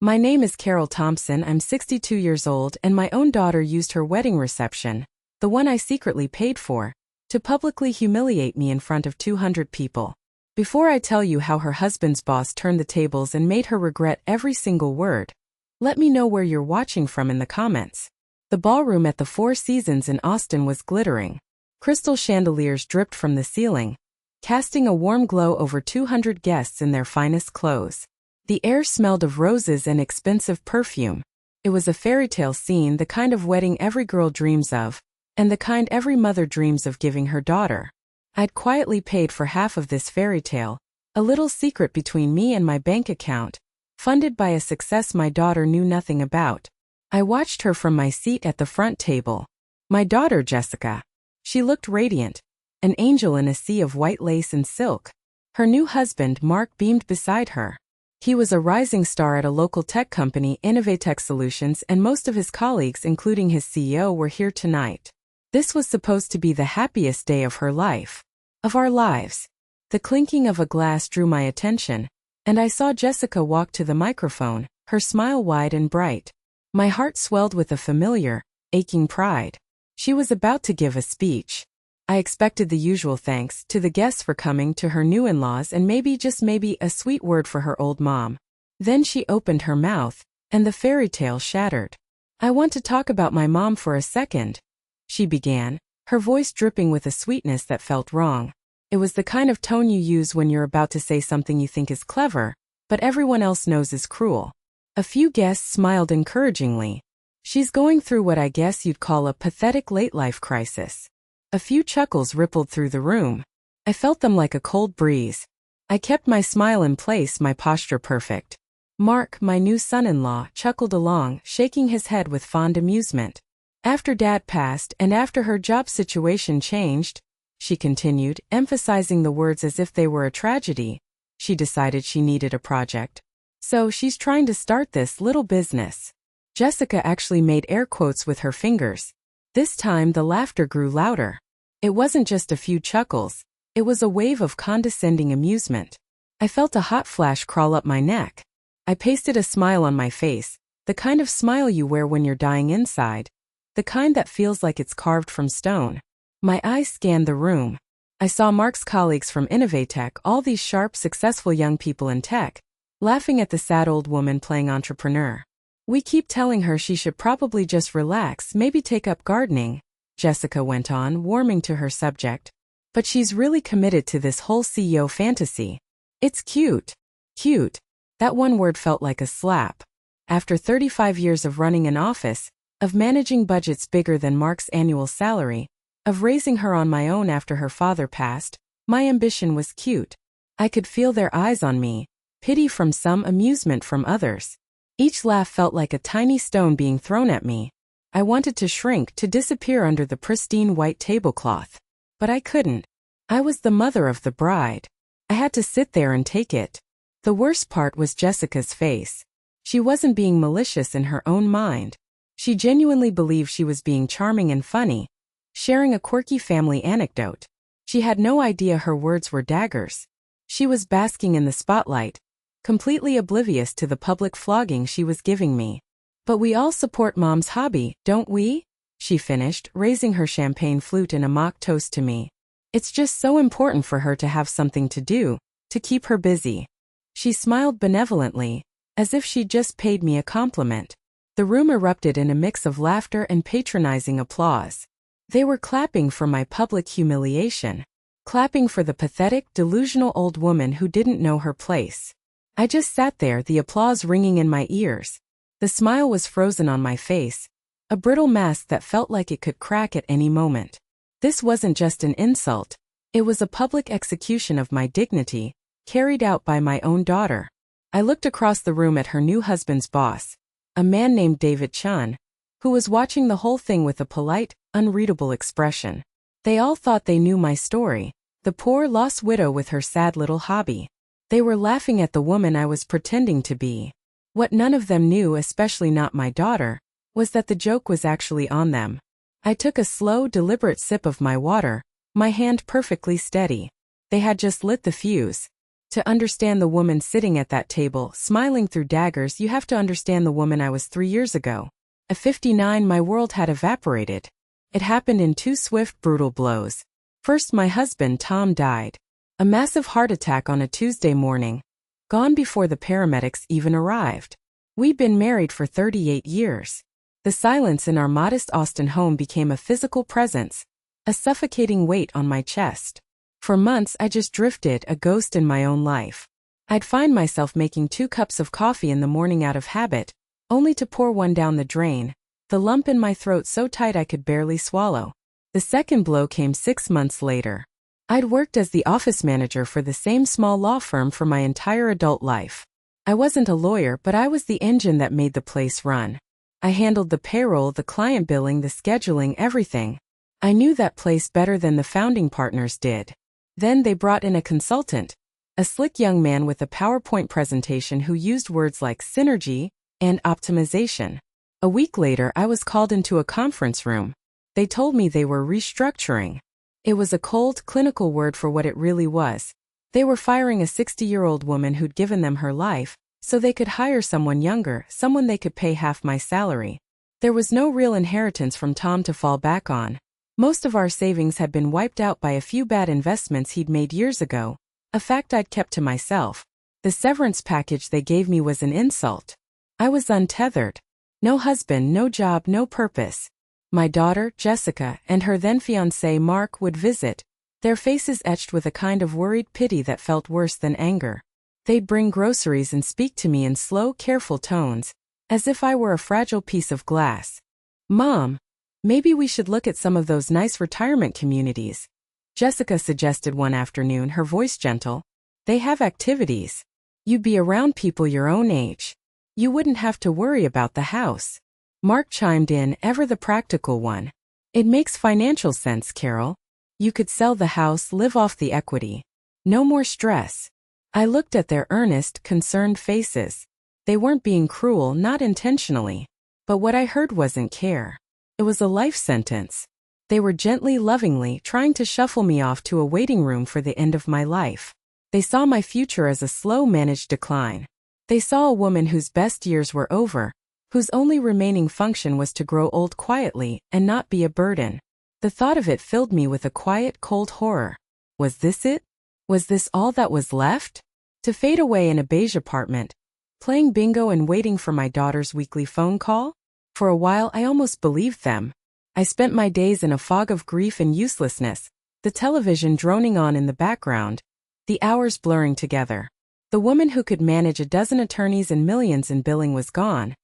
My name is Carol Thompson, I'm 62 years old, and my own daughter used her wedding reception, the one I secretly paid for, to publicly humiliate me in front of 200 people. Before I tell you how her husband's boss turned the tables and made her regret every single word, let me know where you're watching from in the comments. The ballroom at the Four Seasons in Austin was glittering. Crystal chandeliers dripped from the ceiling, casting a warm glow over 200 guests in their finest clothes. The air smelled of roses and expensive perfume. It was a fairy tale scene, the kind of wedding every girl dreams of, and the kind every mother dreams of giving her daughter. I'd quietly paid for half of this fairy tale, a little secret between me and my bank account, funded by a success my daughter knew nothing about. I watched her from my seat at the front table. My daughter, Jessica. She looked radiant, an angel in a sea of white lace and silk. Her new husband, Mark, beamed beside her. He was a rising star at a local tech company, Innovatech Solutions, and most of his colleagues, including his CEO, were here tonight. This was supposed to be the happiest day of her life. Of our lives. The clinking of a glass drew my attention, and I saw Jessica walk to the microphone, her smile wide and bright. My heart swelled with a familiar, aching pride. She was about to give a speech. I expected the usual thanks to the guests for coming, to her new in-laws, and maybe, just maybe, a sweet word for her old mom. Then she opened her mouth, and the fairy tale shattered. "I want to talk about my mom for a second," she began, her voice dripping with a sweetness that felt wrong. It was the kind of tone you use when you're about to say something you think is clever, but everyone else knows is cruel. A few guests smiled encouragingly. "She's going through what I guess you'd call a pathetic late-life crisis." A few chuckles rippled through the room. I felt them like a cold breeze. I kept my smile in place, my posture perfect. Mark, my new son-in-law, chuckled along, shaking his head with fond amusement. "After Dad passed and after her job situation changed," she continued, emphasizing the words as if they were a tragedy, "she decided she needed a project. So she's trying to start this little business." Jessica actually made air quotes with her fingers. This time the laughter grew louder. It wasn't just a few chuckles, it was a wave of condescending amusement. I felt a hot flash crawl up my neck. I pasted a smile on my face, the kind of smile you wear when you're dying inside, the kind that feels like it's carved from stone. My eyes scanned the room. I saw Mark's colleagues from Innovatech, all these sharp, successful young people in tech, laughing at the sad old woman playing entrepreneur. "We keep telling her she should probably just relax, maybe take up gardening," Jessica went on, warming to her subject. "But she's really committed to this whole CEO fantasy. It's cute." Cute. That one word felt like a slap. After 35 years of running an office, of managing budgets bigger than Mark's annual salary, of raising her on my own after her father passed, my ambition was cute. I could feel their eyes on me, pity from some, amusement from others. Each laugh felt like a tiny stone being thrown at me. I wanted to shrink, to disappear under the pristine white tablecloth. But I couldn't. I was the mother of the bride. I had to sit there and take it. The worst part was Jessica's face. She wasn't being malicious in her own mind. She genuinely believed she was being charming and funny, sharing a quirky family anecdote. She had no idea her words were daggers. She was basking in the spotlight, completely oblivious to the public flogging she was giving me. "But we all support Mom's hobby, don't we?" she finished, raising her champagne flute in a mock toast to me. "It's just so important for her to have something to do, to keep her busy." She smiled benevolently, as if she'd just paid me a compliment. The room erupted in a mix of laughter and patronizing applause. They were clapping for my public humiliation, clapping for the pathetic, delusional old woman who didn't know her place. I just sat there, the applause ringing in my ears. The smile was frozen on my face, a brittle mask that felt like it could crack at any moment. This wasn't just an insult. It was a public execution of my dignity, carried out by my own daughter. I looked across the room at her new husband's boss, a man named David Chun, who was watching the whole thing with a polite, unreadable expression. They all thought they knew my story, the poor lost widow with her sad little hobby. They were laughing at the woman I was pretending to be. What none of them knew, especially not my daughter, was that the joke was actually on them. I took a slow, deliberate sip of my water, my hand perfectly steady. They had just lit the fuse. To understand the woman sitting at that table, smiling through daggers, you have to understand the woman I was 3 years ago. At 59, my world had evaporated. It happened in 2 swift, brutal blows. First, my husband, Tom, died. A massive heart attack on a Tuesday morning. Gone before the paramedics even arrived. We'd been married for 38 years. The silence in our modest Austin home became a physical presence, a suffocating weight on my chest. For months I just drifted, a ghost in my own life. I'd find myself making 2 cups of coffee in the morning out of habit, only to pour one down the drain, the lump in my throat so tight I could barely swallow. The second blow came 6 months later. I'd worked as the office manager for the same small law firm for my entire adult life. I wasn't a lawyer, but I was the engine that made the place run. I handled the payroll, the client billing, the scheduling, everything. I knew that place better than the founding partners did. Then they brought in a consultant, a slick young man with a PowerPoint presentation who used words like synergy and optimization. A week later, I was called into a conference room. They told me they were restructuring. It was a cold, clinical word for what it really was. They were firing a 60-year-old woman who'd given them her life, so they could hire someone younger, someone they could pay half my salary. There was no real inheritance from Tom to fall back on. Most of our savings had been wiped out by a few bad investments he'd made years ago, a fact I'd kept to myself. The severance package they gave me was an insult. I was untethered. No husband, no job, no purpose. My daughter, Jessica, and her then-fiancé, Mark, would visit, their faces etched with a kind of worried pity that felt worse than anger. They'd bring groceries and speak to me in slow, careful tones, as if I were a fragile piece of glass. "Mom, maybe we should look at some of those nice retirement communities," Jessica suggested one afternoon, her voice gentle. "They have activities. You'd be around people your own age. You wouldn't have to worry about the house." Mark chimed in, ever the practical one. "It makes financial sense, Carol. You could sell the house, live off the equity. No more stress." I looked at their earnest, concerned faces. They weren't being cruel, not intentionally. But what I heard wasn't care. It was a life sentence. They were gently, lovingly trying to shuffle me off to a waiting room for the end of my life. They saw my future as a slow, managed decline. They saw a woman whose best years were over, whose only remaining function was to grow old quietly and not be a burden. The thought of it filled me with a quiet, cold horror. Was this it? Was this all that was left? To fade away in a beige apartment, playing bingo and waiting for my daughter's weekly phone call? For a while I almost believed them. I spent my days in a fog of grief and uselessness, the television droning on in the background, the hours blurring together. The woman who could manage a dozen attorneys and millions in billing was gone,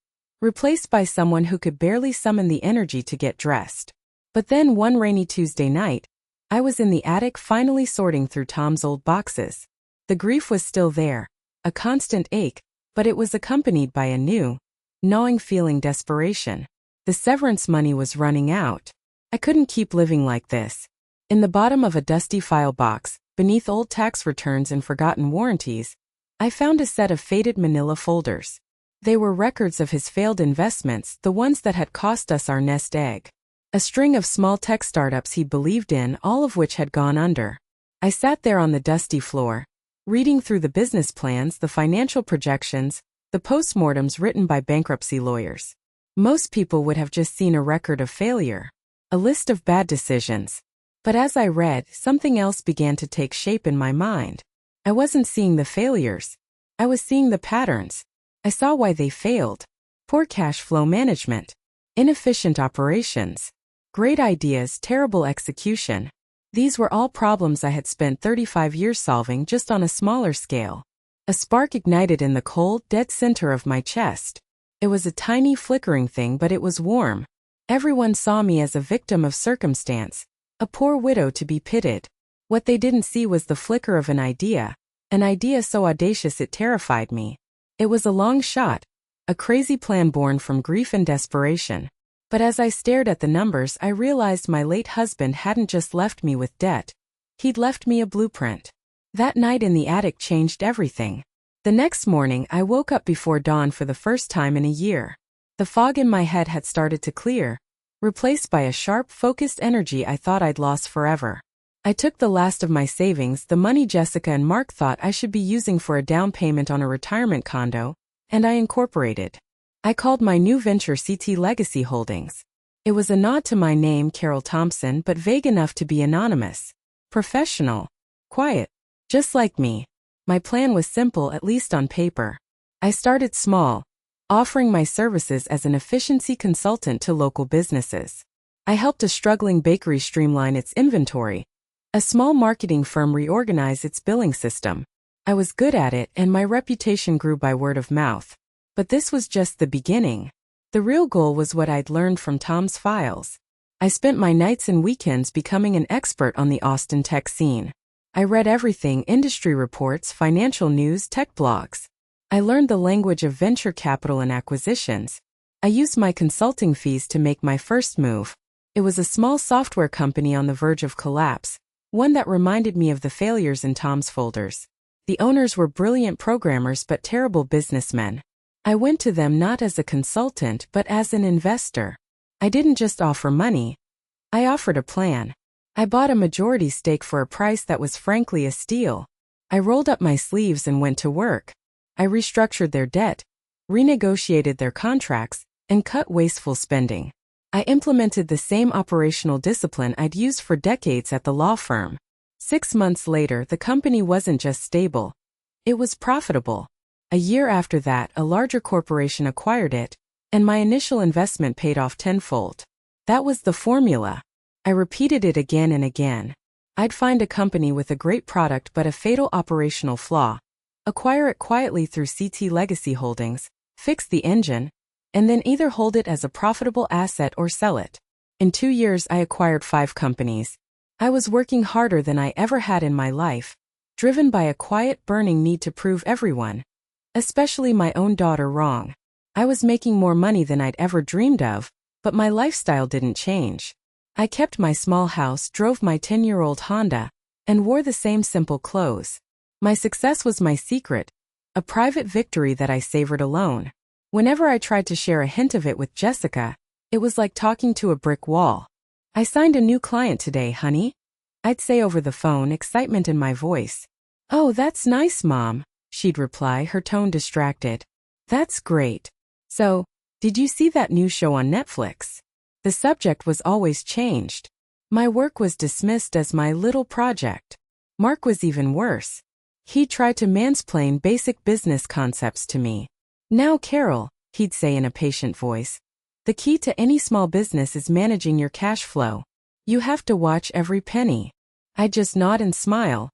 replaced by someone who could barely summon the energy to get dressed. But then one rainy Tuesday night, I was in the attic finally sorting through Tom's old boxes. The grief was still there, a constant ache, but it was accompanied by a new, gnawing feeling, desperation. The severance money was running out. I couldn't keep living like this. In the bottom of a dusty file box, beneath old tax returns and forgotten warranties, I found a set of faded manila folders. They were records of his failed investments, the ones that had cost us our nest egg. A string of small tech startups he'd believed in, all of which had gone under. I sat there on the dusty floor, reading through the business plans, the financial projections, the postmortems written by bankruptcy lawyers. Most people would have just seen a record of failure, a list of bad decisions. But as I read, something else began to take shape in my mind. I wasn't seeing the failures. I was seeing the patterns. I saw why they failed. Poor cash flow management, inefficient operations, great ideas, terrible execution. These were all problems I had spent 35 years solving, just on a smaller scale. A spark ignited in the cold, dead center of my chest. It was a tiny, flickering thing, but it was warm. Everyone saw me as a victim of circumstance, a poor widow to be pitied. What they didn't see was the flicker of an idea so audacious it terrified me. It was a long shot, a crazy plan born from grief and desperation. But as I stared at the numbers, I realized my late husband hadn't just left me with debt. He'd left me a blueprint. That night in the attic changed everything. The next morning, I woke up before dawn for the first time in a year. The fog in my head had started to clear, replaced by a sharp, focused energy I thought I'd lost forever. I took the last of my savings, the money Jessica and Mark thought I should be using for a down payment on a retirement condo, and I incorporated. I called my new venture CT Legacy Holdings. It was a nod to my name, Carol Thompson, but vague enough to be anonymous. Professional. Quiet. Just like me. My plan was simple, at least on paper. I started small, offering my services as an efficiency consultant to local businesses. I helped a struggling bakery streamline its inventory, a small marketing firm reorganize its billing system. I was good at it, and my reputation grew by word of mouth. But this was just the beginning. The real goal was what I'd learned from Tom's files. I spent my nights and weekends becoming an expert on the Austin tech scene. I read everything: industry reports, financial news, tech blogs. I learned the language of venture capital and acquisitions. I used my consulting fees to make my first move. It was a small software company on the verge of collapse, one that reminded me of the failures in Tom's folders. The owners were brilliant programmers but terrible businessmen. I went to them not as a consultant but as an investor. I didn't just offer money. I offered a plan. I bought a majority stake for a price that was frankly a steal. I rolled up my sleeves and went to work. I restructured their debt, renegotiated their contracts, and cut wasteful spending. I implemented the same operational discipline I'd used for decades at the law firm. 6 months later, the company wasn't just stable. It was profitable. A year after that, a larger corporation acquired it, and my initial investment paid off tenfold. That was the formula. I repeated it again and again. I'd find a company with a great product but a fatal operational flaw, acquire it quietly through CT Legacy Holdings, fix the engine, and then either hold it as a profitable asset or sell it. In 2 years, I acquired 5 companies. I was working harder than I ever had in my life, driven by a quiet, burning need to prove everyone, especially my own daughter, wrong. I was making more money than I'd ever dreamed of, but my lifestyle didn't change. I kept my small house, drove my 10-year-old Honda, and wore the same simple clothes. My success was my secret, a private victory that I savored alone. Whenever I tried to share a hint of it with Jessica, it was like talking to a brick wall. "I signed a new client today, honey," I'd say over the phone, excitement in my voice. "Oh, that's nice, Mom," she'd reply, her tone distracted. "That's great. So, did you see that new show on Netflix?" The subject was always changed. My work was dismissed as my little project. Mark was even worse. He tried to mansplain basic business concepts to me. "Now, Carol," he'd say in a patient voice, "the key to any small business is managing your cash flow. You have to watch every penny." I'd just nod and smile,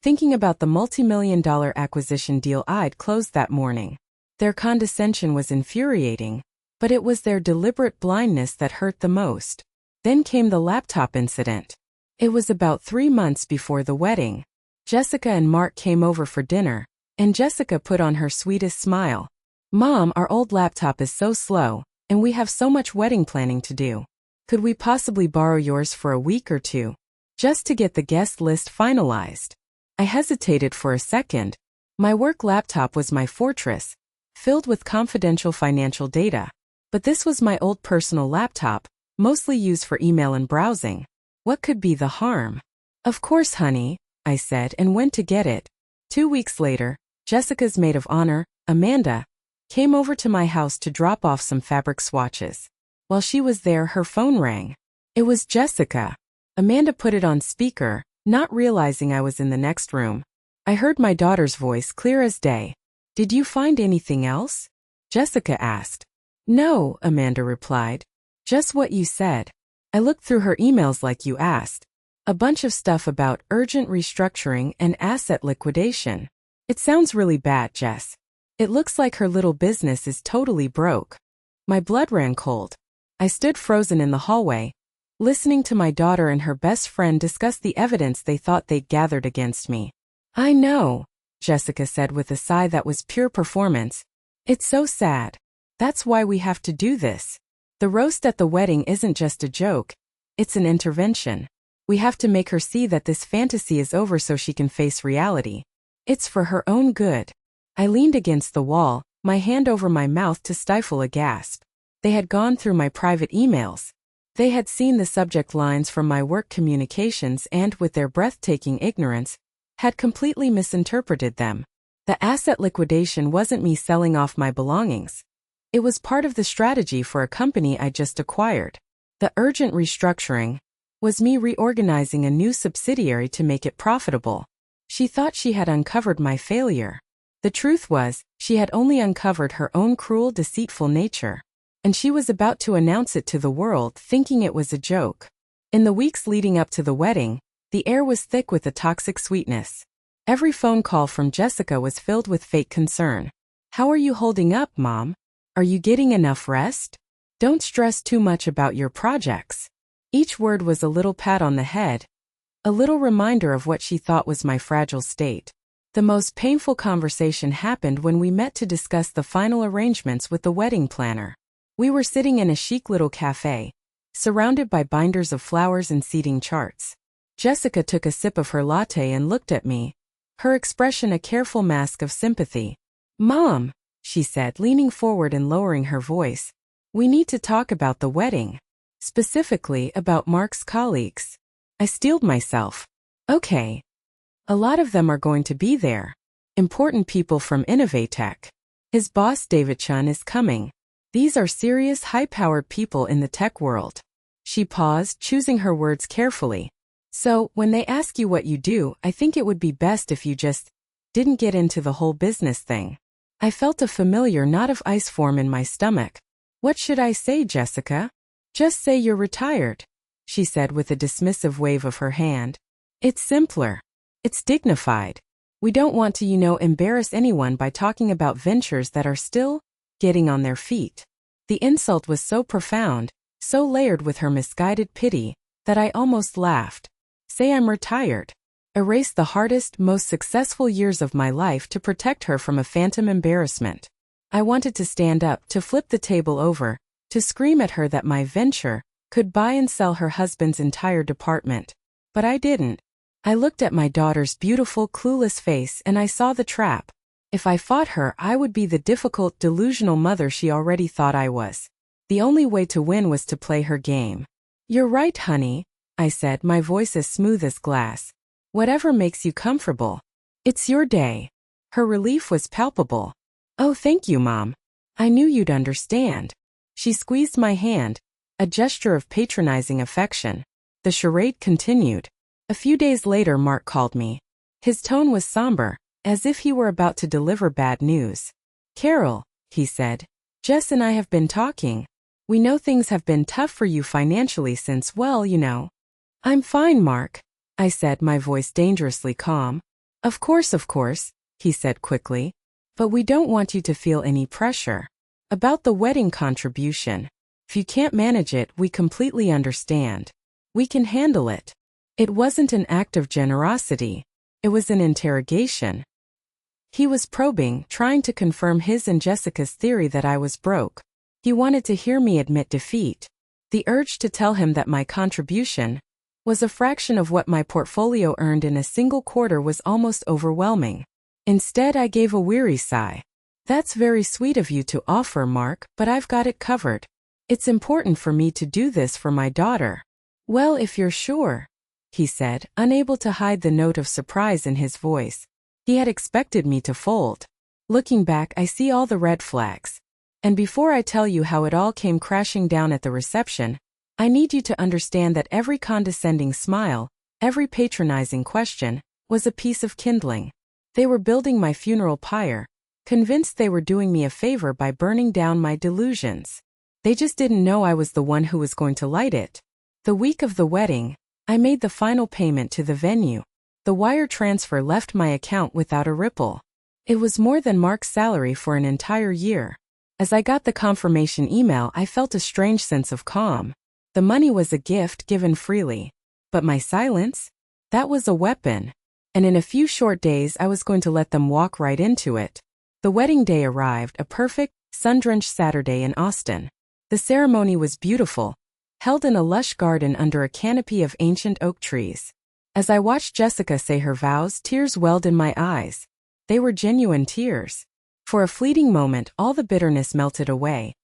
thinking about the multi-million-dollar acquisition deal I'd closed that morning. Their condescension was infuriating, but it was their deliberate blindness that hurt the most. Then came the laptop incident. It was about 3 months before the wedding. Jessica and Mark came over for dinner, and Jessica put on her sweetest smile. "Mom, our old laptop is so slow, and we have so much wedding planning to do. Could we possibly borrow yours for a week or two, just to get the guest list finalized?" I hesitated for a second. My work laptop was my fortress, filled with confidential financial data. But this was my old personal laptop, mostly used for email and browsing. What could be the harm? "Of course, honey," I said, and went to get it. 2 weeks later, Jessica's maid of honor, Amanda, came over to my house to drop off some fabric swatches. While she was there, her phone rang. It was Jessica. Amanda put it on speaker, not realizing I was in the next room. I heard my daughter's voice clear as day. "Did you find anything else?" Jessica asked. "No," Amanda replied. "Just what you said. I looked through her emails like you asked. A bunch of stuff about urgent restructuring and asset liquidation. It sounds really bad, Jess. It looks like her little business is totally broke." My blood ran cold. I stood frozen in the hallway, listening to my daughter and her best friend discuss the evidence they thought they'd gathered against me. "I know," Jessica said with a sigh that was pure performance. "It's so sad. That's why we have to do this. The roast at the wedding isn't just a joke. It's an intervention. We have to make her see that this fantasy is over so she can face reality. It's for her own good." I leaned against the wall, my hand over my mouth to stifle a gasp. They had gone through my private emails. They had seen the subject lines from my work communications and, with their breathtaking ignorance, had completely misinterpreted them. The asset liquidation wasn't me selling off my belongings. It was part of the strategy for a company I just acquired. The urgent restructuring was me reorganizing a new subsidiary to make it profitable. She thought she had uncovered my failure. The truth was, she had only uncovered her own cruel, deceitful nature. And she was about to announce it to the world, thinking it was a joke. In the weeks leading up to the wedding, the air was thick with a toxic sweetness. Every phone call from Jessica was filled with fake concern. "How are you holding up, Mom? Are you getting enough rest? Don't stress too much about your projects." Each word was a little pat on the head, a little reminder of what she thought was my fragile state. The most painful conversation happened when we met to discuss the final arrangements with the wedding planner. We were sitting in a chic little cafe, surrounded by binders of flowers and seating charts. Jessica took a sip of her latte and looked at me, her expression a careful mask of sympathy. "Mom," she said, leaning forward and lowering her voice, "we need to talk about the wedding. Specifically about Mark's colleagues." I steeled myself. "Okay. A lot of them are going to be there. Important people from Innovatech. His boss David Chun is coming. These are serious, high-powered people in the tech world." She paused, choosing her words carefully. "So, when they ask you what you do, I think it would be best if you just didn't get into the whole business thing." I felt a familiar knot of ice form in my stomach. "What should I say, Jessica?" "Just say you're retired," she said with a dismissive wave of her hand. "It's simpler. It's dignified. We don't want to, embarrass anyone by talking about ventures that are still getting on their feet." The insult was so profound, so layered with her misguided pity, that I almost laughed. Say I'm retired. Erase the hardest, most successful years of my life to protect her from a phantom embarrassment. I wanted to stand up, to flip the table over, to scream at her that my venture could buy and sell her husband's entire department. But I didn't. I looked at my daughter's beautiful, clueless face and I saw the trap. If I fought her, I would be the difficult, delusional mother she already thought I was. The only way to win was to play her game. "You're right, honey," I said, my voice as smooth as glass. "Whatever makes you comfortable. It's your day." Her relief was palpable. "Oh, thank you, Mom. I knew you'd understand." She squeezed my hand, a gesture of patronizing affection. The charade continued. A few days later, Mark called me. His tone was somber, as if he were about to deliver bad news. "Carol," he said, "Jess and I have been talking. We know things have been tough for you financially since, well, "I'm fine, Mark," I said, my voice dangerously calm. Of course," he said quickly. "But we don't want you to feel any pressure. About the wedding contribution. If you can't manage it, we completely understand. We can handle it." It wasn't an act of generosity. It was an interrogation. He was probing, trying to confirm his and Jessica's theory that I was broke. He wanted to hear me admit defeat. The urge to tell him that my contribution was a fraction of what my portfolio earned in a single quarter was almost overwhelming. Instead, I gave a weary sigh. "That's very sweet of you to offer, Mark, but I've got it covered. It's important for me to do this for my daughter." "Well, if you're sure," he said, unable to hide the note of surprise in his voice. He had expected me to fold. Looking back, I see all the red flags. And before I tell you how it all came crashing down at the reception, I need you to understand that every condescending smile, every patronizing question, was a piece of kindling. They were building my funeral pyre, convinced they were doing me a favor by burning down my delusions. They just didn't know I was the one who was going to light it. The week of the wedding, I made the final payment to the venue. The wire transfer left my account without a ripple. It was more than Mark's salary for an entire year. As I got the confirmation email, I felt a strange sense of calm. The money was a gift given freely. But my silence? That was a weapon. And in a few short days, I was going to let them walk right into it. The wedding day arrived, a perfect, sun-drenched Saturday in Austin. The ceremony was beautiful, held in a lush garden under a canopy of ancient oak trees. As I watched Jessica say her vows, tears welled in my eyes. They were genuine tears. For a fleeting moment, all the bitterness melted away,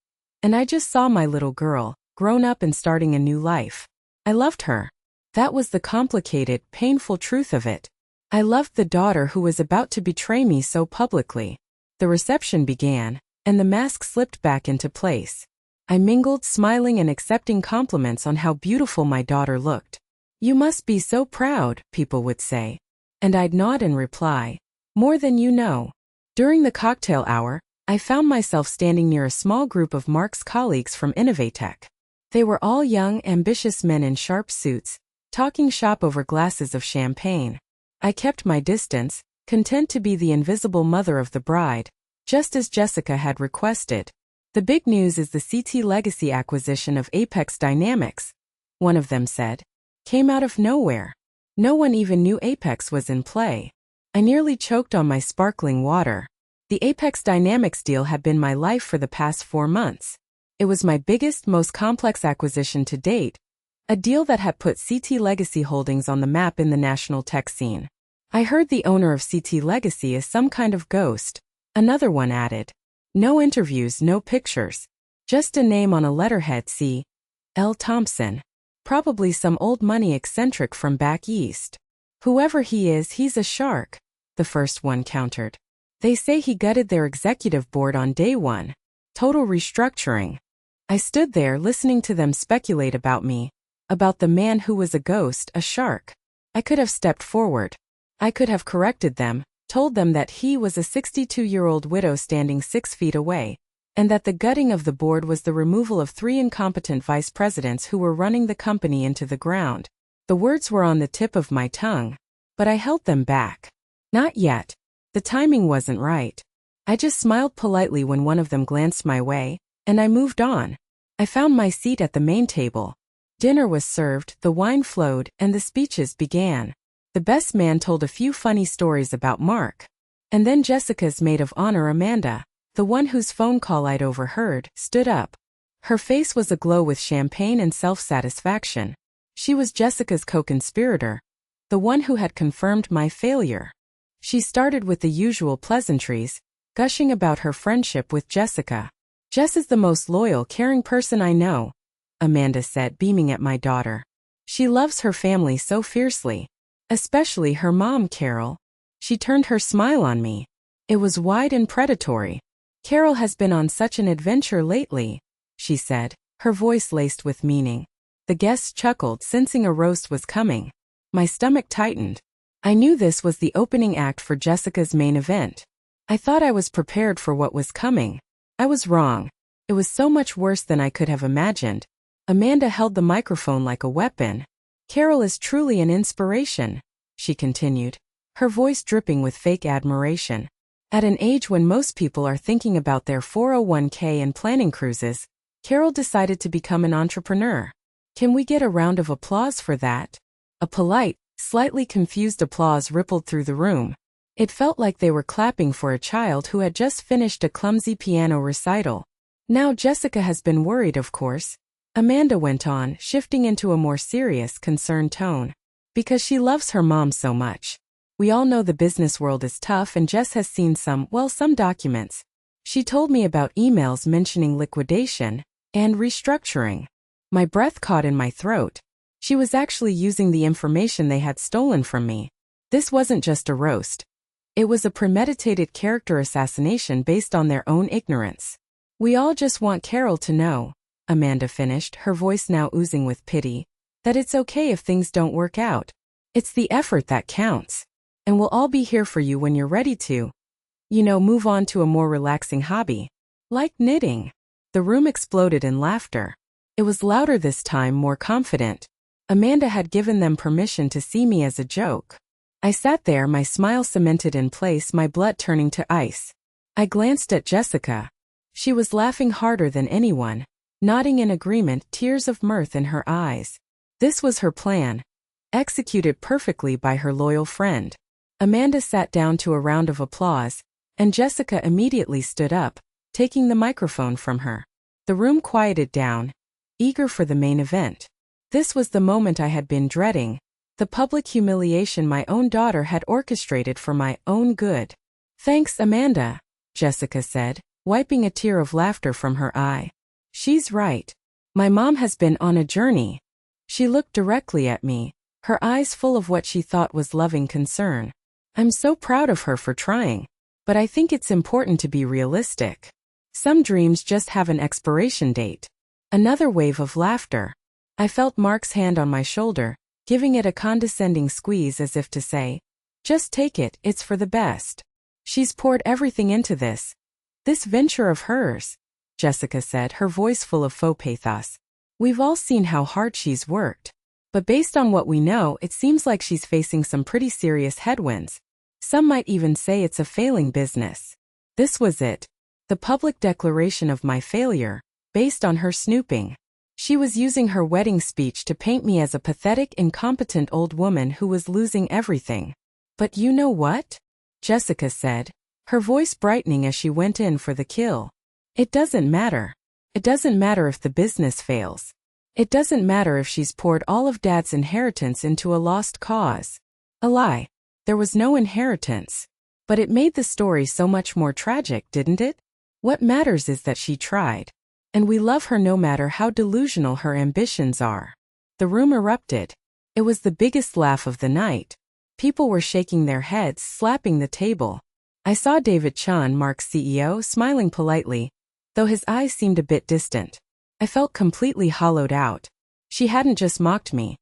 and I just saw my little girl, grown up and starting a new life. I loved her. That was the complicated, painful truth of it. I loved the daughter who was about to betray me so publicly. The reception began, and the mask slipped back into place. I mingled, smiling and accepting compliments on how beautiful my daughter looked. "You must be so proud," people would say. And I'd nod and reply, "More than you know." During the cocktail hour, I found myself standing near a small group of Mark's colleagues from Innovatech. They were all young, ambitious men in sharp suits, talking shop over glasses of champagne. I kept my distance, content to be the invisible mother of the bride, just as Jessica had requested. "The big news is the CT Legacy acquisition of Apex Dynamics," one of them said. "Came out of nowhere. No one even knew Apex was in play." I nearly choked on my sparkling water. The Apex Dynamics deal had been my life for the past 4 months. It was my biggest, most complex acquisition to date, a deal that had put CT Legacy Holdings on the map in the national tech scene. "I heard the owner of CT Legacy is some kind of ghost," another one added. "No interviews, no pictures. Just a name on a letterhead, C. L. Thompson. Probably some old money eccentric from back east. Whoever he is, he's a shark," the first one countered. "They say he gutted their executive board on day one. Total restructuring." I stood there listening to them speculate about me, about the man who was a ghost, a shark. I could have stepped forward. I could have corrected them, told them that he was a 62-year-old widow standing 6 feet away, and that the gutting of the board was the removal of 3 incompetent vice presidents who were running the company into the ground. The words were on the tip of my tongue, but I held them back. Not yet. The timing wasn't right. I just smiled politely when one of them glanced my way, and I moved on. I found my seat at the main table. Dinner was served, the wine flowed, and the speeches began. The best man told a few funny stories about Mark. And then Jessica's maid of honor, Amanda, the one whose phone call I'd overheard, stood up. Her face was aglow with champagne and self-satisfaction. She was Jessica's co-conspirator, the one who had confirmed my failure. She started with the usual pleasantries, gushing about her friendship with Jessica. "Jess is the most loyal, caring person I know," Amanda said, beaming at my daughter. "She loves her family so fiercely. Especially her mom, Carol." She turned her smile on me. It was wide and predatory. "Carol has been on such an adventure lately," she said, her voice laced with meaning. The guests chuckled, sensing a roast was coming. My stomach tightened. I knew this was the opening act for Jessica's main event. I thought I was prepared for what was coming. I was wrong. It was so much worse than I could have imagined. Amanda held the microphone like a weapon. "Carol is truly an inspiration," she continued, her voice dripping with fake admiration. "At an age when most people are thinking about their 401k and planning cruises, Carol decided to become an entrepreneur. Can we get a round of applause for that?" A polite, slightly confused applause rippled through the room. It felt like they were clapping for a child who had just finished a clumsy piano recital. "Now Jessica has been worried, of course," Amanda went on, shifting into a more serious, concerned tone. "Because she loves her mom so much. We all know the business world is tough, and Jess has seen some documents. She told me about emails mentioning liquidation and restructuring." My breath caught in my throat. She was actually using the information they had stolen from me. This wasn't just a roast. It was a premeditated character assassination based on their own ignorance. "We all just want Carol to know," Amanda finished, her voice now oozing with pity, "that it's okay if things don't work out. It's the effort that counts. And we'll all be here for you when you're ready to, move on to a more relaxing hobby. Like knitting." The room exploded in laughter. It was louder this time, more confident. Amanda had given them permission to see me as a joke. I sat there, my smile cemented in place, my blood turning to ice. I glanced at Jessica. She was laughing harder than anyone, nodding in agreement, tears of mirth in her eyes. This was her plan, executed perfectly by her loyal friend. Amanda sat down to a round of applause, and Jessica immediately stood up, taking the microphone from her. The room quieted down, eager for the main event. This was the moment I had been dreading, the public humiliation my own daughter had orchestrated for my own good. "Thanks, Amanda," Jessica said, wiping a tear of laughter from her eye. "She's right. My mom has been on a journey. She looked directly at me, her eyes full of what she thought was loving concern. I'm so proud of her for trying. But I think it's important to be realistic. Some dreams just have an expiration date. Another wave of laughter. I felt Mark's hand on my shoulder, giving it a condescending squeeze as if to say, just take it, it's for the best. She's poured everything into this venture of hers, Jessica said, her voice full of faux pathos. We've all seen how hard she's worked. But based on what we know, it seems like she's facing some pretty serious headwinds. Some might even say it's a failing business. This was it. The public declaration of my failure, based on her snooping. She was using her wedding speech to paint me as a pathetic, incompetent old woman who was losing everything. But you know what? Jessica said, her voice brightening as she went in for the kill. It doesn't matter. It doesn't matter if the business fails. It doesn't matter if she's poured all of Dad's inheritance into a lost cause. A lie. There was no inheritance. But it made the story so much more tragic, didn't it? What matters is that she tried. And we love her no matter how delusional her ambitions are. The room erupted. It was the biggest laugh of the night. People were shaking their heads, slapping the table. I saw David Chun, Mark's CEO, smiling politely, though his eyes seemed a bit distant. I felt completely hollowed out. She hadn't just mocked me.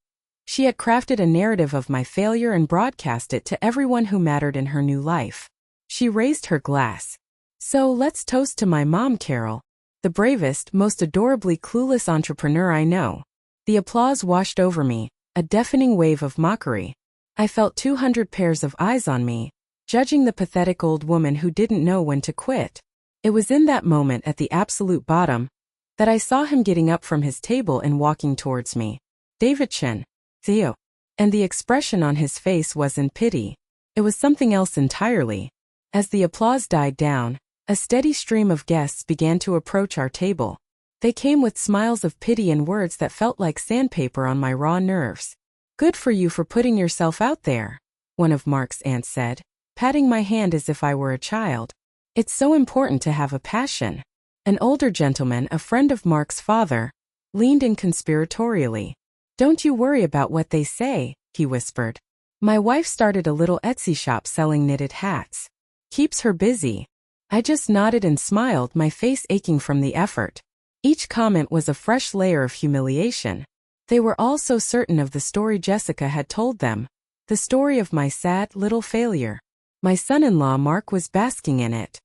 She had crafted a narrative of my failure and broadcast it to everyone who mattered in her new life. She raised her glass. So let's toast to my mom, Carol, the bravest, most adorably clueless entrepreneur I know. The applause washed over me, a deafening wave of mockery. I felt 200 pairs of eyes on me, judging the pathetic old woman who didn't know when to quit. It was in that moment at the absolute bottom that I saw him getting up from his table and walking towards me. David Chen. Theo. And the expression on his face wasn't pity. It was something else entirely. As the applause died down, a steady stream of guests began to approach our table. They came with smiles of pity and words that felt like sandpaper on my raw nerves. Good for you for putting yourself out there, one of Mark's aunts said, patting my hand as if I were a child. It's so important to have a passion. An older gentleman, a friend of Mark's father, leaned in conspiratorially. Don't you worry about what they say, he whispered. My wife started a little Etsy shop selling knitted hats. Keeps her busy. I just nodded and smiled, my face aching from the effort. Each comment was a fresh layer of humiliation. They were all so certain of the story Jessica had told them. The story of my sad little failure. My son-in-law Mark was basking in it.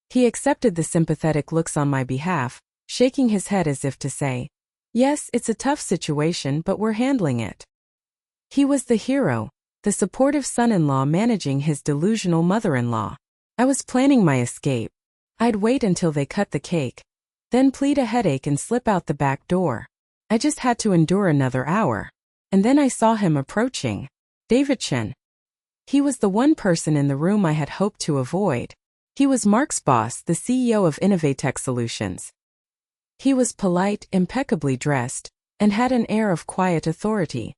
He accepted the sympathetic looks on my behalf, shaking his head as if to say, yes, it's a tough situation, but we're handling it. He was the hero, the supportive son-in-law managing his delusional mother-in-law. I was planning my escape. I'd wait until they cut the cake, then plead a headache and slip out the back door. I just had to endure another hour. And then I saw him approaching. David Chen. He was the one person in the room I had hoped to avoid. He was Mark's boss, the CEO of Innovatech Solutions. He was polite, impeccably dressed, and had an air of quiet authority.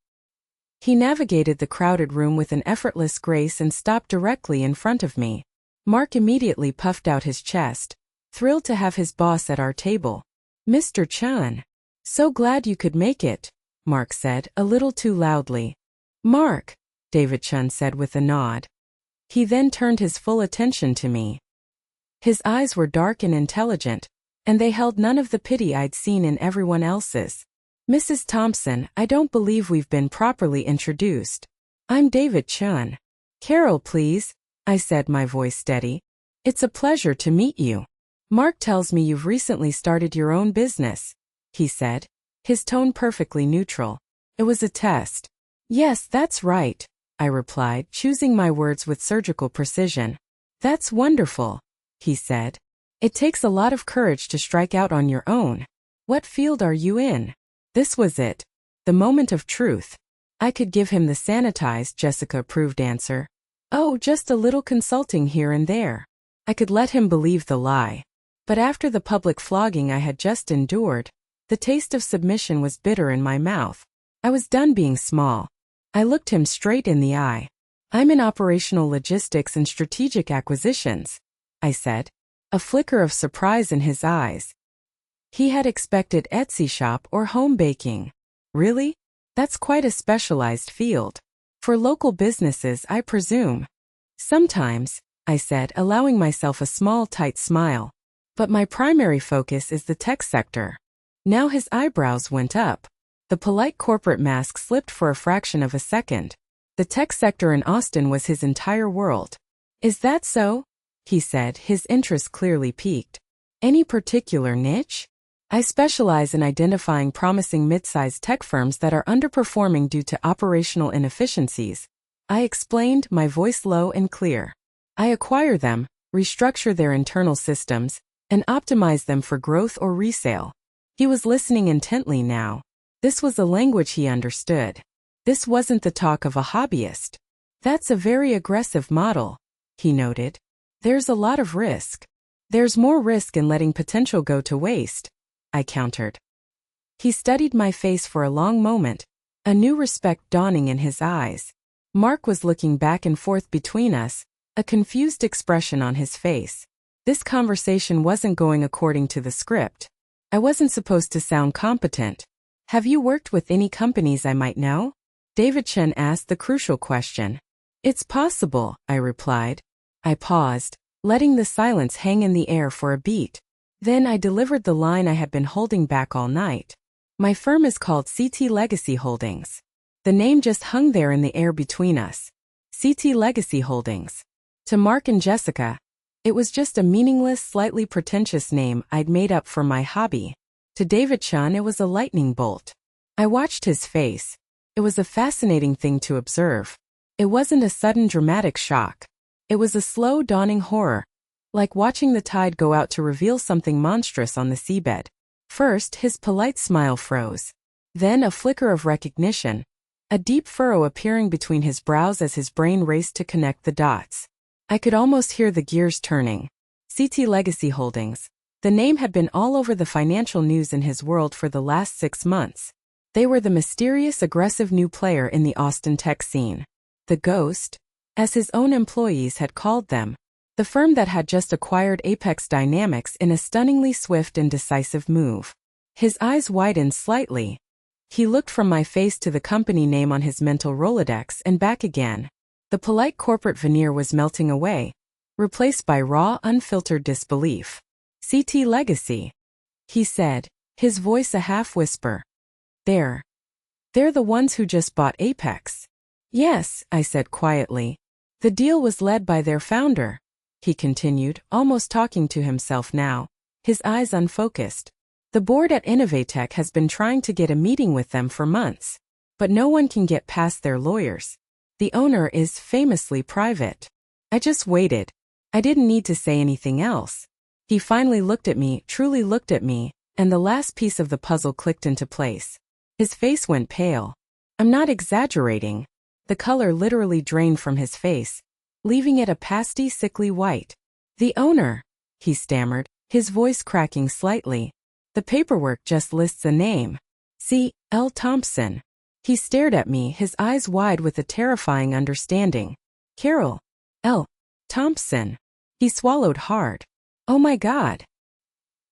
He navigated the crowded room with an effortless grace and stopped directly in front of me. Mark immediately puffed out his chest, thrilled to have his boss at our table. Mr. Chun. So glad you could make it, Mark said, a little too loudly. Mark, David Chun said with a nod. He then turned his full attention to me. His eyes were dark and intelligent, and they held none of the pity I'd seen in everyone else's. Mrs. Thompson, I don't believe we've been properly introduced. I'm David Chun. Carol, please, I said, my voice steady. It's a pleasure to meet you. Mark tells me you've recently started your own business, he said, his tone perfectly neutral. It was a test. Yes, that's right, I replied, choosing my words with surgical precision. That's wonderful, he said. It takes a lot of courage to strike out on your own. What field are you in? This was it. The moment of truth. I could give him the sanitized, Jessica-approved answer. Oh, just a little consulting here and there. I could let him believe the lie. But after the public flogging I had just endured, the taste of submission was bitter in my mouth. I was done being small. I looked him straight in the eye. I'm in operational logistics and strategic acquisitions, I said, a flicker of surprise in his eyes. He had expected Etsy shop or home baking. Really? That's quite a specialized field. For local businesses, I presume. Sometimes, I said, allowing myself a small, tight smile. But my primary focus is the tech sector. Now his eyebrows went up. The polite corporate mask slipped for a fraction of a second. The tech sector in Austin was his entire world. Is that so? He said, his interest clearly piqued. Any particular niche? I specialize in identifying promising mid-sized tech firms that are underperforming due to operational inefficiencies. I explained, my voice low and clear. I acquire them, restructure their internal systems, and optimize them for growth or resale. He was listening intently now. This was a language he understood. This wasn't the talk of a hobbyist. That's a very aggressive model, he noted. There's a lot of risk. There's more risk in letting potential go to waste, I countered. He studied my face for a long moment, a new respect dawning in his eyes. Mark was looking back and forth between us, a confused expression on his face. This conversation wasn't going according to the script. I wasn't supposed to sound competent. Have you worked with any companies I might know? David Chen asked the crucial question. It's possible, I replied. I paused, letting the silence hang in the air for a beat. Then I delivered the line I had been holding back all night. My firm is called CT Legacy Holdings. The name just hung there in the air between us. CT Legacy Holdings. To Mark and Jessica, it was just a meaningless, slightly pretentious name I'd made up for my hobby. To David Chen, it was a lightning bolt. I watched his face. It was a fascinating thing to observe. It wasn't a sudden dramatic shock. It was a slow dawning horror, like watching the tide go out to reveal something monstrous on the seabed. First, his polite smile froze. Then a flicker of recognition, a deep furrow appearing between his brows as his brain raced to connect the dots. I could almost hear the gears turning. CT Legacy Holdings. The name had been all over the financial news in his world for the last 6 months. They were the mysterious, aggressive new player in the Austin tech scene. The Ghost, as his own employees had called them. The firm that had just acquired Apex Dynamics in a stunningly swift and decisive move. His eyes widened slightly. He looked from my face to the company name on his mental Rolodex and back again. The polite corporate veneer was melting away, replaced by raw, unfiltered disbelief. CT Legacy, he said, his voice a half-whisper. They're the ones who just bought Apex. Yes, I said quietly. The deal was led by their founder, he continued, almost talking to himself now, his eyes unfocused. The board at Innovatech has been trying to get a meeting with them for months, but no one can get past their lawyers. The owner is famously private. I just waited. I didn't need to say anything else. He finally looked at me, truly looked at me, and the last piece of the puzzle clicked into place. His face went pale. I'm not exaggerating. The color literally drained from his face, leaving it a pasty, sickly white. The owner, he stammered, his voice cracking slightly. The paperwork just lists a name. C. L. Thompson. He stared at me, his eyes wide with a terrifying understanding. Carol. L. Thompson. He swallowed hard. Oh my God.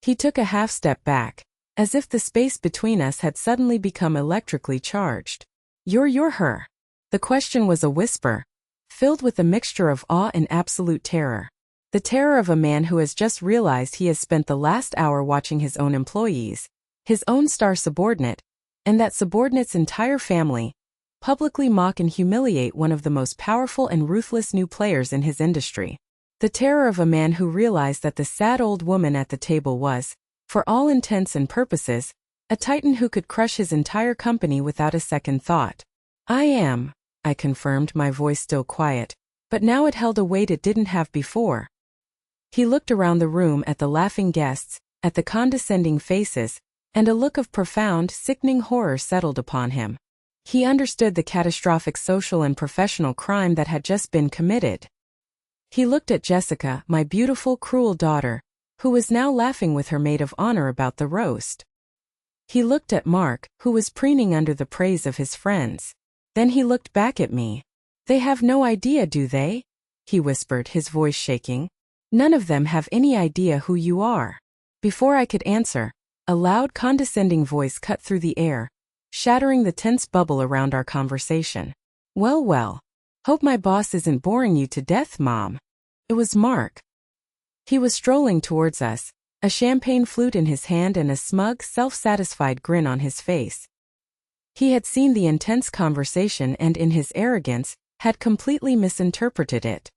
He took a half step back, as if the space between us had suddenly become electrically charged. You're her. The question was a whisper, filled with a mixture of awe and absolute terror. The terror of a man who has just realized he has spent the last hour watching his own employees, his own star subordinate, and that subordinate's entire family, publicly mock and humiliate one of the most powerful and ruthless new players in his industry. The terror of a man who realized that the sad old woman at the table was, for all intents and purposes, a titan who could crush his entire company without a second thought. I confirmed, my voice still quiet, but now it held a weight it didn't have before. He looked around the room at the laughing guests, at the condescending faces, and a look of profound, sickening horror settled upon him. He understood the catastrophic social and professional crime that had just been committed. He looked at Jessica, my beautiful, cruel daughter, who was now laughing with her maid of honor about the roast. He looked at Mark, who was preening under the praise of his friends. Then he looked back at me. They have no idea, do they? He whispered, his voice shaking. None of them have any idea who you are. Before I could answer, A loud, condescending voice cut through the air, shattering the tense bubble around our conversation. Well, well. Hope my boss isn't boring you to death, Mom. It was Mark. He was strolling towards us, a champagne flute in his hand and a smug, self-satisfied grin on his face. He had seen the intense conversation and in his arrogance, had completely misinterpreted it.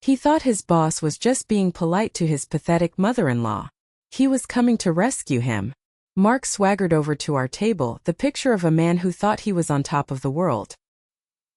He thought his boss was just being polite to his pathetic mother-in-law. He was coming to rescue him. Mark swaggered over to our table, the picture of a man who thought he was on top of the world.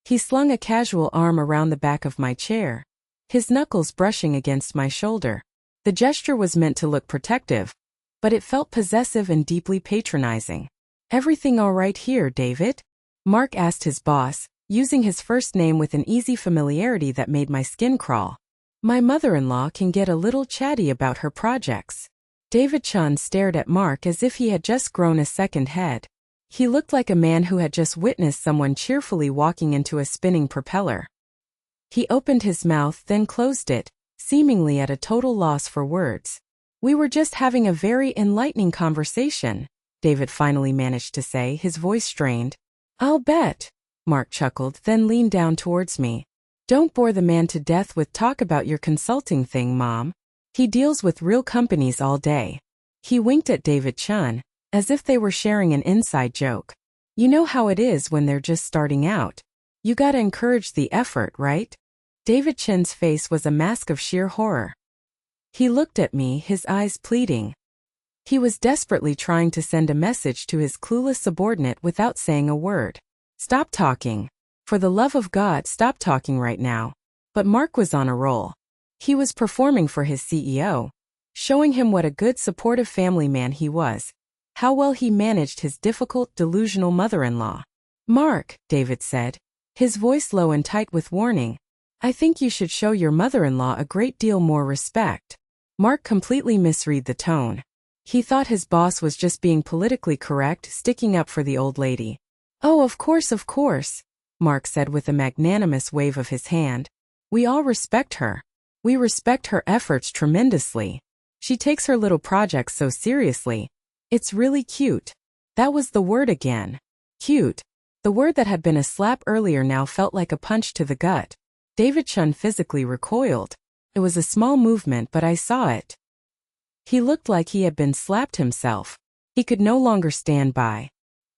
He slung a casual arm around the back of my chair, his knuckles brushing against my shoulder. The gesture was meant to look protective, but it felt possessive and deeply patronizing. Everything all right here, David? Mark asked his boss, using his first name with an easy familiarity that made my skin crawl. My mother-in-law can get a little chatty about her projects. David Chun stared at Mark as if he had just grown a second head. He looked like a man who had just witnessed someone cheerfully walking into a spinning propeller. He opened his mouth, then closed it, seemingly at a total loss for words. We were just having a very enlightening conversation, David finally managed to say, his voice strained. I'll bet, Mark chuckled, then leaned down towards me. Don't bore the man to death with talk about your consulting thing, Mom. He deals with real companies all day. He winked at David Chun, as if they were sharing an inside joke. You know how it is when they're just starting out. You gotta encourage the effort, right? David Chun's face was a mask of sheer horror. He looked at me, his eyes pleading. He was desperately trying to send a message to his clueless subordinate without saying a word. Stop talking. For the love of God, stop talking right now. But Mark was on a roll. He was performing for his CEO, showing him what a good supportive family man he was, how well he managed his difficult, delusional mother-in-law. Mark, David said, his voice low and tight with warning, I think you should show your mother-in-law a great deal more respect. Mark completely misread the tone. He thought his boss was just being politically correct, sticking up for the old lady. Oh, of course, Mark said with a magnanimous wave of his hand. We all respect her. We respect her efforts tremendously. She takes her little projects so seriously. It's really cute. That was the word again. Cute. The word that had been a slap earlier now felt like a punch to the gut. David Chun physically recoiled. It was a small movement, but I saw it. He looked like he had been slapped himself. He could no longer stand by.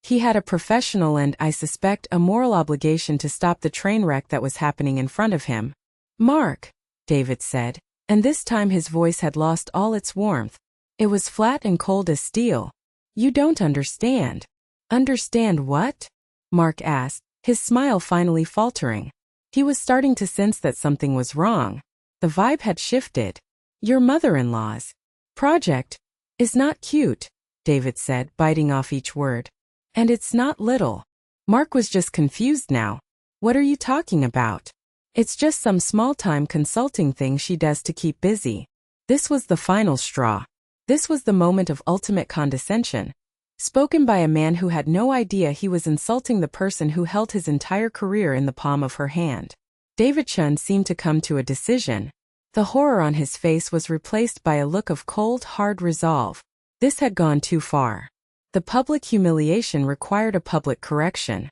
He had a professional and, I suspect, a moral obligation to stop the train wreck that was happening in front of him. Mark, David said, and this time his voice had lost all its warmth. It was flat and cold as steel. You don't understand. Understand what? Mark asked, his smile finally faltering. He was starting to sense that something was wrong. The vibe had shifted. Your mother-in-law's project is not cute, David said, biting off each word. And it's not little. Mark was just confused now. What are you talking about? It's just some small-time consulting thing she does to keep busy. This was the final straw. This was the moment of ultimate condescension, spoken by a man who had no idea he was insulting the person who held his entire career in the palm of her hand. David Chun seemed to come to a decision. The horror on his face was replaced by a look of cold, hard resolve. This had gone too far. The public humiliation required a public correction.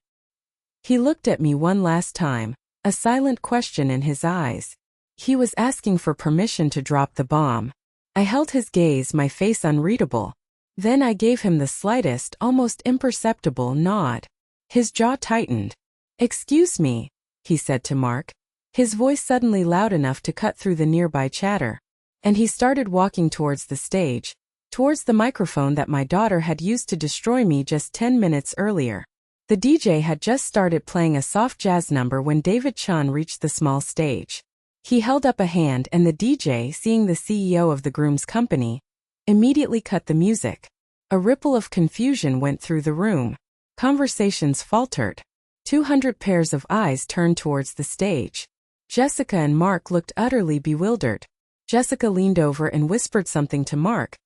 He looked at me one last time, a silent question in his eyes. He was asking for permission to drop the bomb. I held his gaze, my face unreadable. Then I gave him the slightest, almost imperceptible nod. His jaw tightened. Excuse me, he said to Mark, his voice suddenly loud enough to cut through the nearby chatter. And he started walking towards the stage, towards the microphone that my daughter had used to destroy me just 10 minutes earlier. The DJ had just started playing a soft jazz number when David Chun reached the small stage. He held up a hand and the DJ, seeing the CEO of the groom's company, immediately cut the music. A ripple of confusion went through the room. Conversations faltered. 200 pairs of eyes turned towards the stage. Jessica and Mark looked utterly bewildered. Jessica leaned over and whispered something to Mark,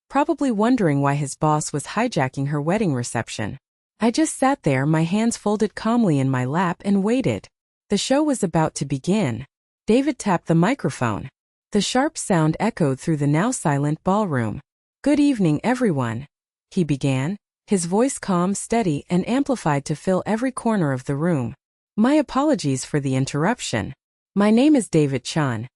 probably wondering why his boss was hijacking her wedding reception. I just sat there, my hands folded calmly in my lap, and waited. The show was about to begin. David tapped the microphone. The sharp sound echoed through the now silent ballroom. Good evening, everyone. he began, his voice calm, steady, and amplified to fill every corner of the room. My apologies for the interruption. My name is David Chun,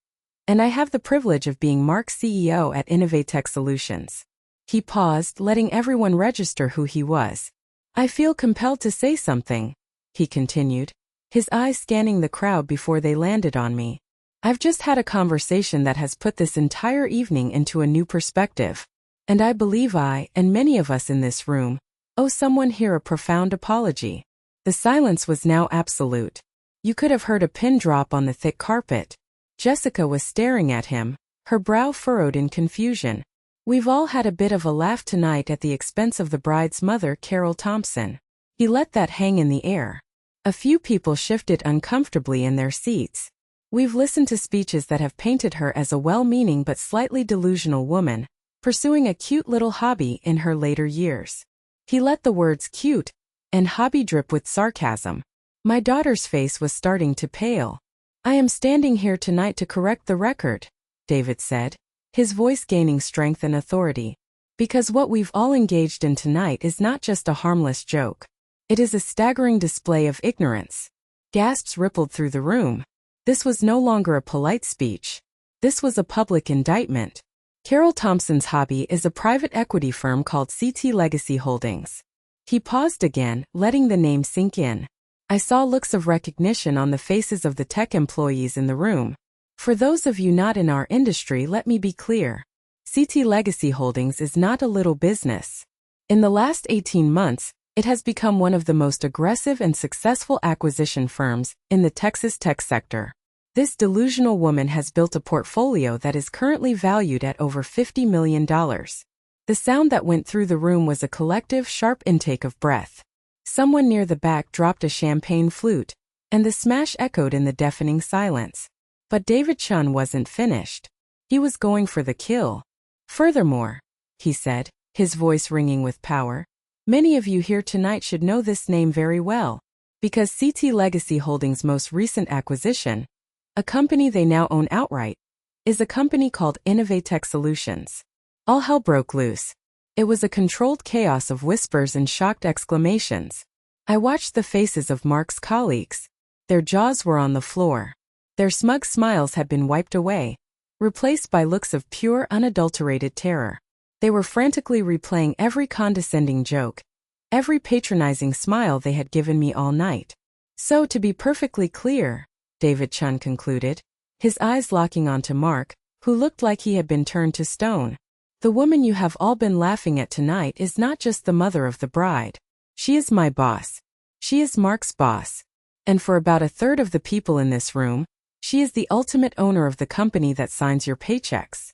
and I have the privilege of being Mark's CEO at Innovatech Solutions. He paused, letting everyone register who he was. I feel compelled to say something, he continued, his eyes scanning the crowd before they landed on me. I've just had a conversation that has put this entire evening into a new perspective. And I believe I, and many of us in this room, owe someone here a profound apology. The silence was now absolute. You could have heard a pin drop on the thick carpet. Jessica was staring at him, her brow furrowed in confusion. We've all had a bit of a laugh tonight at the expense of the bride's mother, Carol Thompson. He let that hang in the air. A few people shifted uncomfortably in their seats. We've listened to speeches that have painted her as a well-meaning but slightly delusional woman, pursuing a cute little hobby in her later years. He let the words cute and hobby drip with sarcasm. My daughter's face was starting to pale. I am standing here tonight to correct the record, David said, his voice gaining strength and authority. Because what we've all engaged in tonight is not just a harmless joke. It is a staggering display of ignorance. Gasps rippled through the room. This was no longer a polite speech. This was a public indictment. Carol Thompson's hobby is a private equity firm called CT Legacy Holdings. He paused again, letting the name sink in. I saw looks of recognition on the faces of the tech employees in the room. For those of you not in our industry, let me be clear. CT Legacy Holdings is not a little business. In the last 18 months, it has become one of the most aggressive and successful acquisition firms in the Texas tech sector. This delusional woman has built a portfolio that is currently valued at over $50 million. The sound that went through the room was a collective, sharp intake of breath. Someone near the back dropped a champagne flute, and the smash echoed in the deafening silence. But David Chun wasn't finished. He was going for the kill. Furthermore, he said, his voice ringing with power, many of you here tonight should know this name very well, because CT Legacy Holdings' most recent acquisition, a company they now own outright, is a company called Innovatech Solutions. All hell broke loose. It was a controlled chaos of whispers and shocked exclamations. I watched the faces of Mark's colleagues. Their jaws were on the floor. Their smug smiles had been wiped away, replaced by looks of pure, unadulterated terror. They were frantically replaying every condescending joke, every patronizing smile they had given me all night. So, to be perfectly clear, David Chun concluded, his eyes locking onto Mark, who looked like he had been turned to stone. The woman you have all been laughing at tonight is not just the mother of the bride. She is my boss. She is Mark's boss. And for about a third of the people in this room, she is the ultimate owner of the company that signs your paychecks.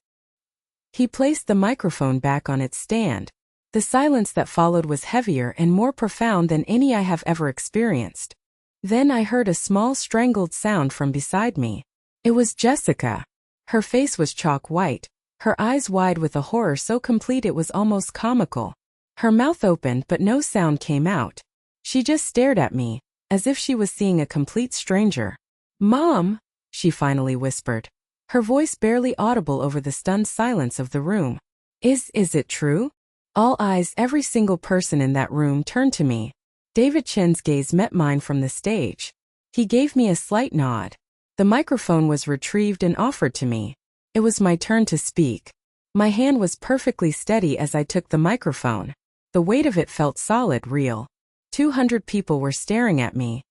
He placed the microphone back on its stand. The silence that followed was heavier and more profound than any I have ever experienced. Then I heard a small strangled sound from beside me. It was Jessica. Her face was chalk white, her eyes wide with a horror so complete it was almost comical. Her mouth opened but no sound came out. She just stared at me, as if she was seeing a complete stranger. "Mom," she finally whispered, her voice barely audible over the stunned silence of the room. Is it true?" All eyes, every single person in that room turned to me. David Chun's gaze met mine from the stage. He gave me a slight nod. The microphone was retrieved and offered to me. It was my turn to speak. My hand was perfectly steady as I took the microphone. The weight of it felt solid, real. 200 people were staring at me,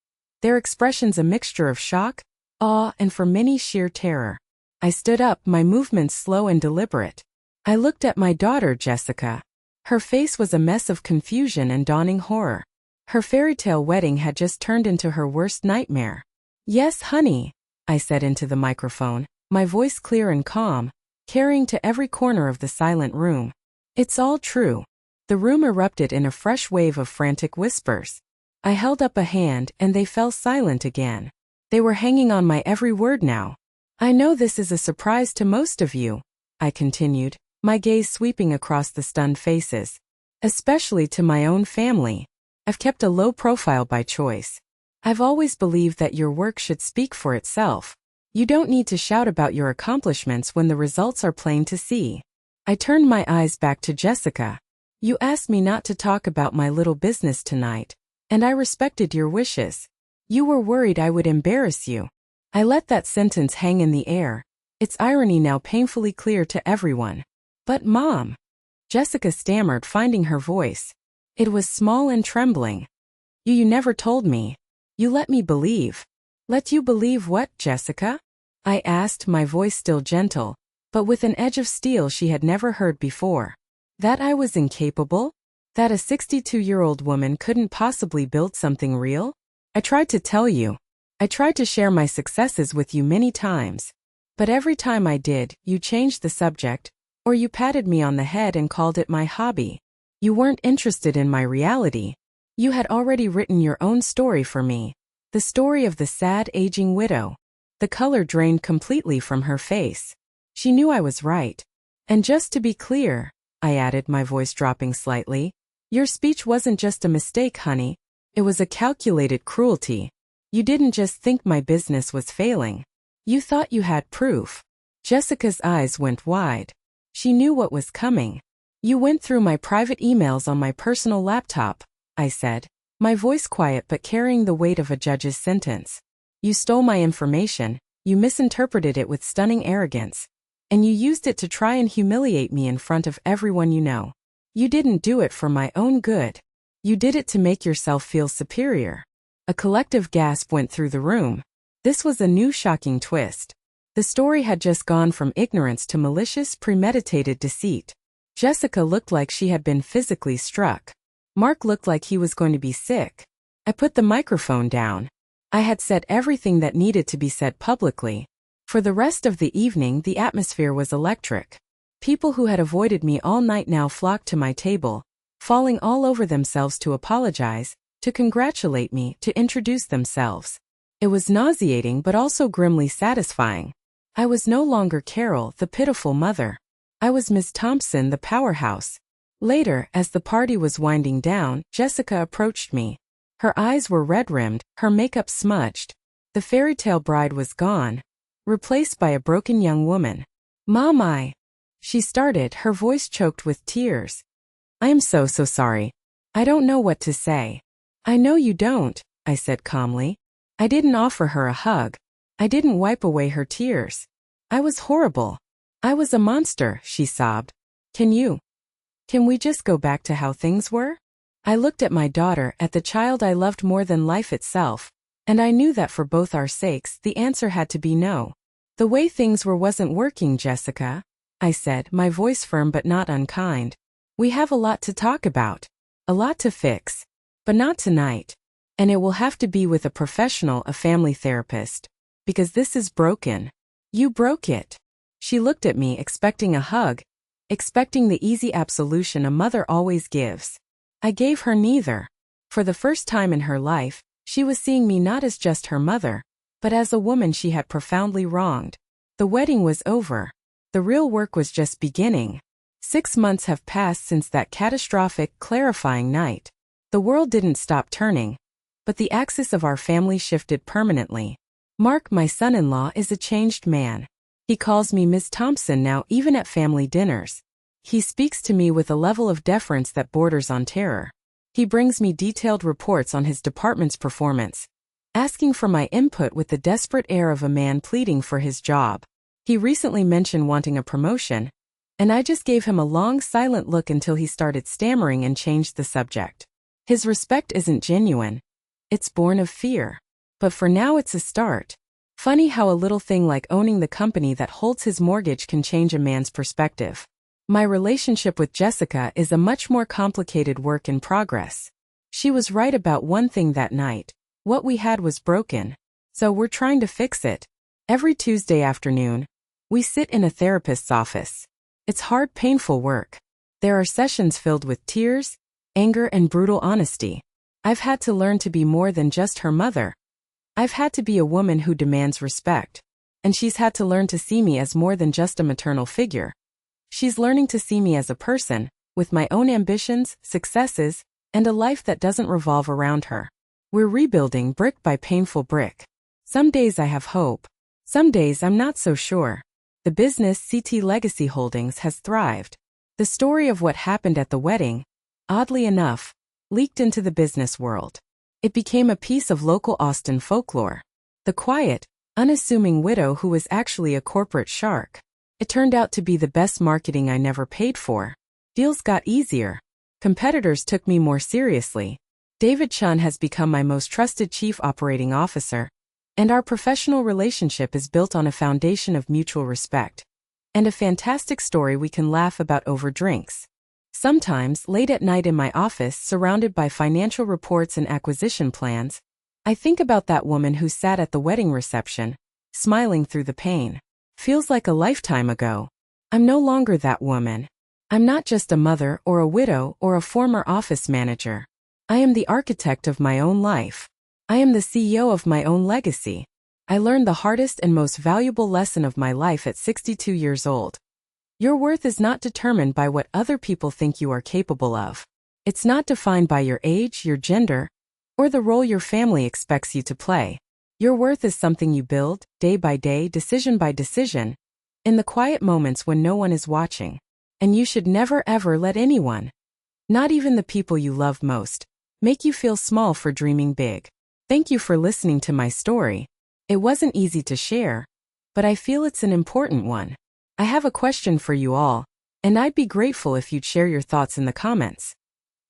their expressions a mixture of shock, awe, and for many sheer terror. I stood up, my movements slow and deliberate. I looked at my daughter, Jessica. Her face was a mess of confusion and dawning horror. Her fairy tale wedding had just turned into her worst nightmare. "Yes, honey," I said into the microphone, my voice clear and calm, carrying to every corner of the silent room. "It's all true." The room erupted in a fresh wave of frantic whispers. I held up a hand and they fell silent again. They were hanging on my every word now. "I know this is a surprise to most of you," I continued, my gaze sweeping across the stunned faces. "Especially to my own family. I've kept a low profile by choice. I've always believed that your work should speak for itself. You don't need to shout about your accomplishments when the results are plain to see." I turned my eyes back to Jessica. You asked me not to talk about my little business tonight, and I respected your wishes. You were worried I would embarrass you. I let that sentence hang in the air, its irony now painfully clear to everyone. But Mom, Jessica stammered, finding her voice. It was small and trembling. You never told me. You let me believe. Let you believe what, Jessica? I asked, my voice still gentle, but with an edge of steel she had never heard before. That I was incapable? That a 62-year-old woman couldn't possibly build something real? I tried to tell you. I tried to share my successes with you many times. But every time I did, you changed the subject, or you patted me on the head and called it my hobby. You weren't interested in my reality. You had already written your own story for me. The story of the sad, aging widow. The color drained completely from her face. She knew I was right. And just to be clear, I added, my voice dropping slightly, your speech wasn't just a mistake, honey. It was a calculated cruelty. You didn't just think my business was failing. You thought you had proof. Jessica's eyes went wide. She knew what was coming. You went through my private emails on my personal laptop, I said, my voice quiet but carrying the weight of a judge's sentence. You stole my information, you misinterpreted it with stunning arrogance, and you used it to try and humiliate me in front of everyone you know. You didn't do it for my own good. You did it to make yourself feel superior. A collective gasp went through the room. This was a new shocking twist. The story had just gone from ignorance to malicious, premeditated deceit. Jessica looked like she had been physically struck. Mark looked like he was going to be sick. I put the microphone down. I had said everything that needed to be said publicly. For the rest of the evening, the atmosphere was electric. People who had avoided me all night now flocked to my table, falling all over themselves to apologize, to congratulate me, to introduce themselves. It was nauseating but also grimly satisfying. I was no longer Carol, the pitiful mother. I was Ms. Thompson, the powerhouse. Later, as the party was winding down, Jessica approached me. Her eyes were red-rimmed, her makeup smudged. The fairy tale bride was gone, replaced by a broken young woman. Mom, she started, her voice choked with tears. I am so sorry. I don't know what to say. I know you don't, I said calmly. I didn't offer her a hug. I didn't wipe away her tears. I was horrible. I was a monster, she sobbed. Can we just go back to how things were? I looked at my daughter, at the child I loved more than life itself, and I knew that for both our sakes, the answer had to be no. The way things were wasn't working, Jessica, I said, my voice firm but not unkind. We have a lot to talk about, a lot to fix, but not tonight. And it will have to be with a professional, a family therapist, because this is broken. You broke it. She looked at me, expecting a hug, expecting the easy absolution a mother always gives. I gave her neither. For the first time in her life, she was seeing me not as just her mother, but as a woman she had profoundly wronged. The wedding was over. The real work was just beginning. 6 months have passed since that catastrophic, clarifying night. The world didn't stop turning, but the axis of our family shifted permanently. Mark, my son-in-law, is a changed man. He calls me Ms. Thompson now, even at family dinners. He speaks to me with a level of deference that borders on terror. He brings me detailed reports on his department's performance, asking for my input with the desperate air of a man pleading for his job. He recently mentioned wanting a promotion, and I just gave him a long, silent look until he started stammering and changed the subject. His respect isn't genuine. It's born of fear. But for now it's a start. Funny how a little thing like owning the company that holds his mortgage can change a man's perspective. My relationship with Jessica is a much more complicated work in progress. She was right about one thing that night. What we had was broken. So we're trying to fix it. Every Tuesday afternoon, we sit in a therapist's office. It's hard, painful work. There are sessions filled with tears, anger, and brutal honesty. I've had to learn to be more than just her mother. I've had to be a woman who demands respect. And she's had to learn to see me as more than just a maternal figure. She's learning to see me as a person, with my own ambitions, successes, and a life that doesn't revolve around her. We're rebuilding brick by painful brick. Some days I have hope. Some days I'm not so sure. The business CT Legacy Holdings has thrived. The story of what happened at the wedding, oddly enough, leaked into the business world. It became a piece of local Austin folklore. The quiet, unassuming widow who was actually a corporate shark. It turned out to be the best marketing I never paid for. Deals got easier. Competitors took me more seriously. David Chun has become my most trusted chief operating officer, and our professional relationship is built on a foundation of mutual respect and a fantastic story we can laugh about over drinks. Sometimes, late at night in my office, surrounded by financial reports and acquisition plans, I think about that woman who sat at the wedding reception, smiling through the pain. Feels like a lifetime ago. I'm no longer that woman. I'm not just a mother or a widow or a former office manager. I am the architect of my own life. I am the CEO of my own legacy. I learned the hardest and most valuable lesson of my life at 62 years old. Your worth is not determined by what other people think you are capable of. It's not defined by your age, your gender, or the role your family expects you to play. Your worth is something you build, day by day, decision by decision, in the quiet moments when no one is watching. And you should never ever let anyone, not even the people you love most, make you feel small for dreaming big. Thank you for listening to my story. It wasn't easy to share, but I feel it's an important one. I have a question for you all, and I'd be grateful if you'd share your thoughts in the comments.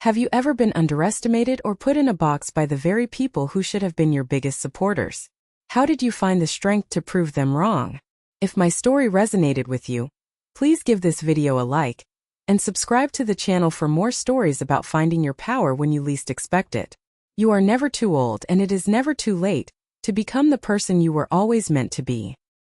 Have you ever been underestimated or put in a box by the very people who should have been your biggest supporters? How did you find the strength to prove them wrong? If my story resonated with you, please give this video a like and subscribe to the channel for more stories about finding your power when you least expect it. You are never too old, and it is never too late to become the person you were always meant to be.